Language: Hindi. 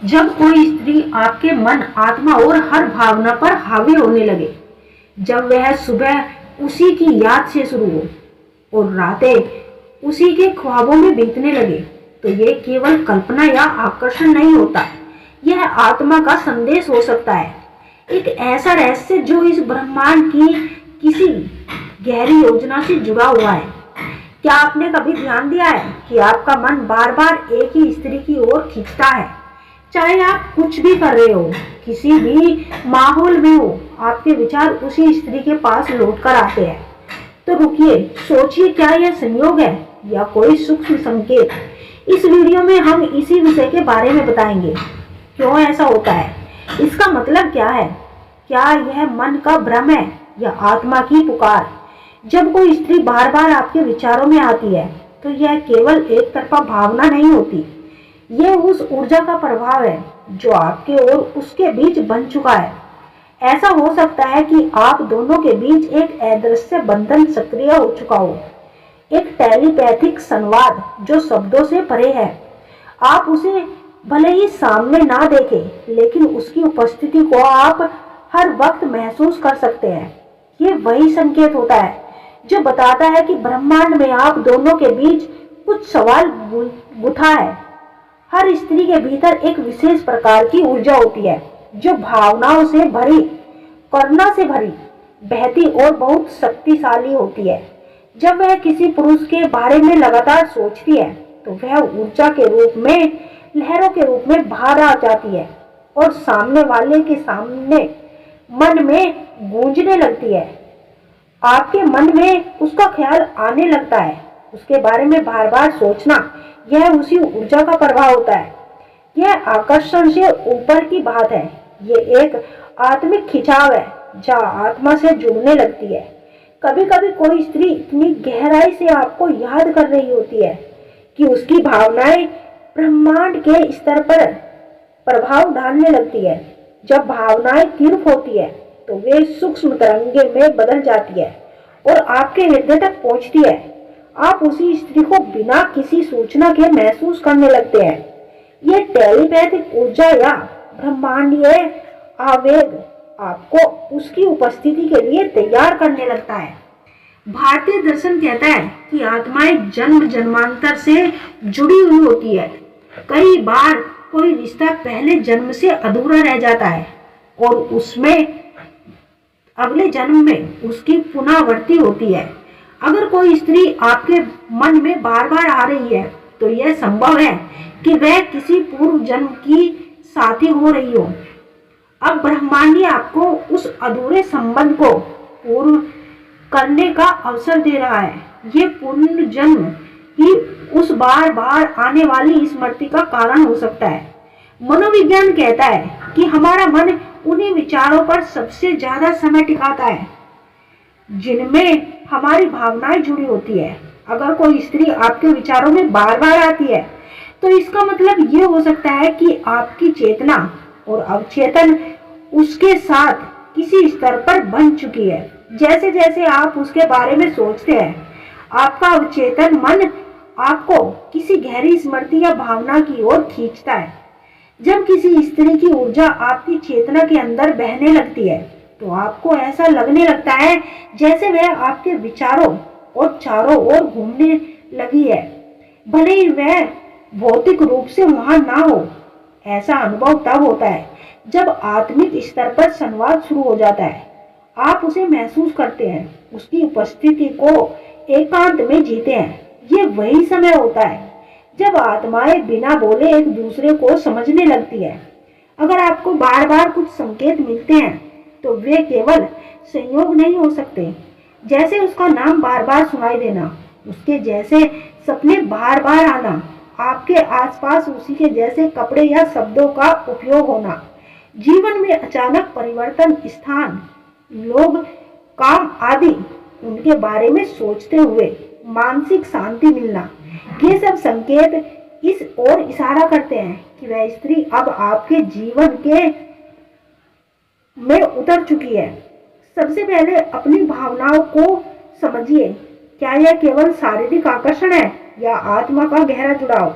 जब कोई स्त्री आपके मन, आत्मा और हर भावना पर हावी होने लगे, जब वह सुबह उसी की याद से शुरू हो और रातें उसी के ख्वाबों में बीतने लगे, तो ये केवल कल्पना या आकर्षण नहीं होता, यह आत्मा का संदेश हो सकता है। एक ऐसा रहस्य जो इस ब्रह्मांड की किसी गहरी योजना से जुड़ा हुआ है। क्या आपने कभी ध्यान दिया है कि आपका मन बार बार एक ही स्त्री की ओर खींचता है? चाहे आप कुछ भी कर रहे हो, किसी भी माहौल में हो, आपके विचार उसी स्त्री के पास लौट कर आते हैं। तो रुकिए, सोचिए, क्या यह संयोग है या कोई सूक्ष्म संकेत? इस वीडियो में हम इसी विषय के बारे में बताएंगे। क्यों ऐसा होता है, इसका मतलब क्या है, क्या यह मन का भ्रम है या आत्मा की पुकार? जब कोई स्त्री बार बार आपके विचारों में आती है, तो यह केवल एक तरफा भावना नहीं होती, यह उस ऊर्जा का प्रभाव है जो आपके और उसके बीच बन चुका है। ऐसा हो सकता है कि आप दोनों के बीच एक अदृश्य बंधन सक्रिय हो चुका हो, एक टेलीपैथिक संवाद जो शब्दों से परे है। आप उसे भले ही सामने ना देखें, लेकिन उसकी उपस्थिति को आप हर वक्त महसूस कर सकते हैं। ये वही संकेत होता है जो बताता है कि ब्रह्मांड में आप दोनों के बीच कुछ सवाल गुथा है। हर स्त्री के भीतर एक विशेष प्रकार की ऊर्जा होती है जो भावनाओं से भरी, करुणा से भरी, बहती और बहुत शक्तिशाली होती है। जब वह किसी पुरुष के बारे में लगातार सोचती है, तो वह ऊर्जा के रूप में, लहरों के रूप में बाहर आ जाती है और सामने वाले के सामने मन में गूंजने लगती है। आपके मन में उसका ख्याल आने लगता है। उसके बारे में बार बार सोचना, यह उसी ऊर्जा का प्रभाव होता है। यह आकर्षण से ऊपर की बात है। यह एक आत्मिक खिंचाव है जहाँ आत्मा से जुड़ने लगती है। कभी कभी कोई स्त्री इतनी गहराई से आपको याद कर रही होती है कि उसकी भावनाएं ब्रह्मांड के स्तर पर प्रभाव डालने लगती है। जब भावनाएं तीव्र होती है, तो वे सूक्ष्म तरंगे में बदल जाती है और आपके हृदय तक पहुंचती है। आप उसी स्त्री को बिना किसी सूचना के महसूस करने लगते हैं। यह टेलीपैथिक ऊर्जा या ब्रह्मांडीय आवेग आपको उसकी उपस्थिति के लिए तैयार करने लगता है। भारतीय दर्शन कहता है कि आत्माएं जन्म जन्मांतर से जुड़ी हुई होती है। कई बार कोई रिश्ता पहले जन्म से अधूरा रह जाता है और उसमें अगले जन्म में उसकी पुनरावृत्ति होती है। अगर कोई स्त्री आपके मन में बार बार आ रही है, तो यह संभव है कि वह किसी पूर्व जन्म की साथी हो रही हो। अब ब्रह्मांड आपको उस अधूरे संबंध को पूर्ण करने का अवसर दे रहा है। ये पुनर्जन्म ही उस बार बार आने वाली स्मृति का कारण हो सकता है। मनोविज्ञान कहता है कि हमारा मन उन्हीं विचारों पर सबसे ज्यादा समय टिकाता है जिनमें हमारी भावनाएं जुड़ी होती है। अगर कोई स्त्री आपके विचारों में बार बार आती है, तो इसका मतलब ये हो सकता है कि आपकी चेतना और अवचेतन उसके साथ किसी स्तर पर बन चुकी है। जैसे जैसे आप उसके बारे में सोचते हैं, आपका अवचेतन मन आपको किसी गहरी स्मृति या भावना की ओर खींचता है। जब किसी स्त्री की ऊर्जा आपकी चेतना के अंदर बहने लगती है, तो आपको ऐसा लगने लगता है जैसे वह आपके विचारों और चारों ओर घूमने लगी है, भले ही वह भौतिक रूप से वहां ना हो। ऐसा अनुभव तब होता है जब आत्मिक स्तर पर संवाद शुरू हो जाता है। आप उसे महसूस करते हैं, उसकी उपस्थिति को एकांत में जीते हैं। ये वही समय होता है जब आत्माएं बिना बोले एक दूसरे को समझने लगती है। अगर आपको बार बार कुछ संकेत मिलते हैं, तो वे केवल संयोग नहीं हो सकते। जैसे उसका नाम बार बार सुनाई देना, उसके जैसे सपने बार बार आना, आपके आसपास उसी के जैसे कपड़े या शब्दों का उपयोग होना, जीवन में अचानक परिवर्तन, स्थान, लोग, काम आदि, उनके बारे में सोचते हुए मानसिक शांति मिलना, ये सब संकेत इस ओर इशारा करते हैं कि वह स्त्री अब आपके जीवन के में उतर चुकी है। सबसे पहले अपनी भावनाओं को समझिए। क्या यह केवल शारीरिक आकर्षण है या आत्मा का गहरा जुड़ाव?